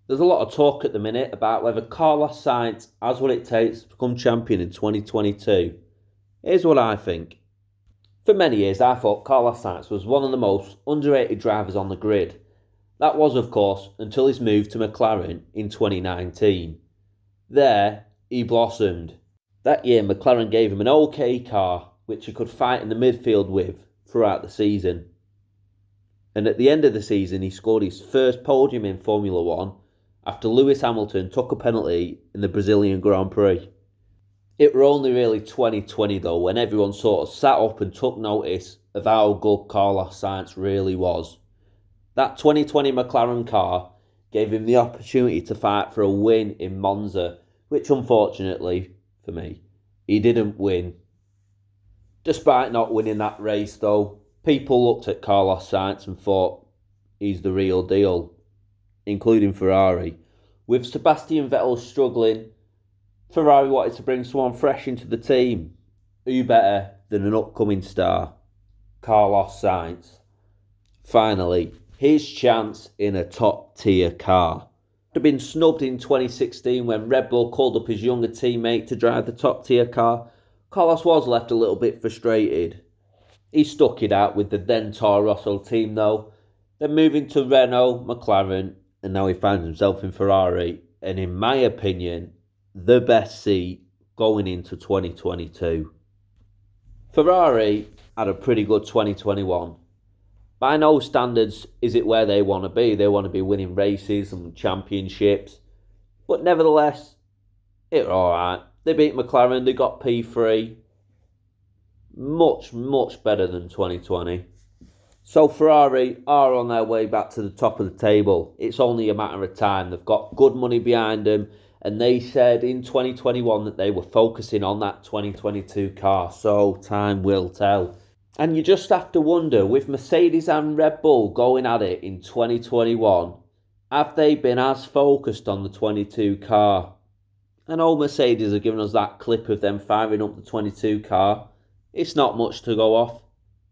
There's a lot of talk at the minute about whether Carlos Sainz has what it takes to become champion in 2022. Here's what I think. For many years, I thought Carlos Sainz was one of the most underrated drivers on the grid. That was, of course, until his move to McLaren in 2019. There, he blossomed. That year, McLaren gave him an OK car, which he could fight in the midfield with throughout the season. And at the end of the season, he scored his first podium in Formula One after Lewis Hamilton took a penalty in the Brazilian Grand Prix. It were only really 2020 though when everyone sort of sat up and took notice of how good Carlos Sainz really was. That 2020 McLaren car gave him the opportunity to fight for a win in Monza, which unfortunately, for me, he didn't win. Despite not winning that race though, people looked at Carlos Sainz and thought he's the real deal, including Ferrari. With Sebastian Vettel struggling, Ferrari wanted to bring someone fresh into the team. Who better than an upcoming star? Carlos Sainz. Finally, his chance in a top tier car. He'd been snubbed in 2016 when Red Bull called up his younger teammate to drive the top tier car. Carlos was left a little bit frustrated. He stuck it out with the then Toro Rosso team though, then moving to Renault, McLaren, and now he finds himself in Ferrari, and in my opinion, the best seat going into 2022. Ferrari had a pretty good 2021. By no standards is it where they want to be. They want to be winning races and championships. But nevertheless, it were alright. They beat McLaren, they got P3. Much, much better than 2020. So Ferrari are on their way back to the top of the table. It's only a matter of time. They've got good money behind them. And they said in 2021 that they were focusing on that 2022 car. So time will tell. And you just have to wonder, with Mercedes and Red Bull going at it in 2021, have they been as focused on the 22 car? I know Mercedes have given us that clip of them firing up the 22 car. It's not much to go off.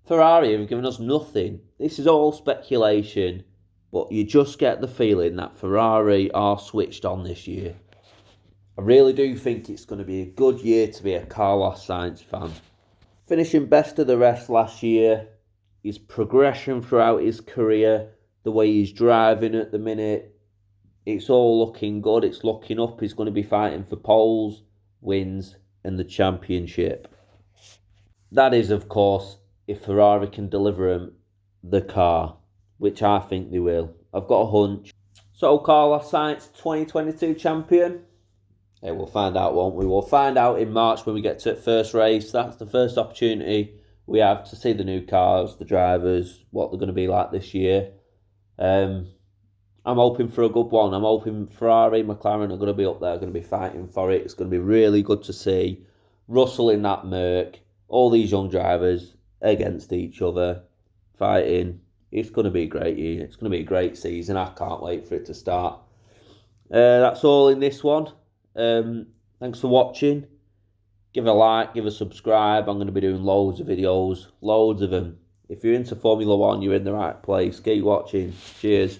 Ferrari have given us nothing. This is all speculation, but you just get the feeling that Ferrari are switched on this year. I really do think it's going to be a good year to be a Carlos Sainz fan. Finishing best of the rest last year, his progression throughout his career, the way he's driving at the minute, it's all looking good, it's looking up. He's going to be fighting for poles, wins and the championship. That is, of course, if Ferrari can deliver him the car, which I think they will. I've got a hunch. So Carlos Sainz, 2022 champion? Hey, we'll find out, won't we? We'll find out in March when we get to the first race. That's the first opportunity we have to see the new cars, the drivers, what they're going to be like this year. I'm hoping for a good one. I'm hoping Ferrari, McLaren are going to be up there, going to be fighting for it. It's going to be really good to see Russell in that Merc, all these young drivers against each other, fighting. It's going to be a great year. It's going to be a great season. I can't wait for it to start. That's all in this one. Thanks for watching. Give a like, give a subscribe. I'm going to be doing loads of videos, loads of them. If you're into Formula One, you're in the right place. Keep watching. Cheers.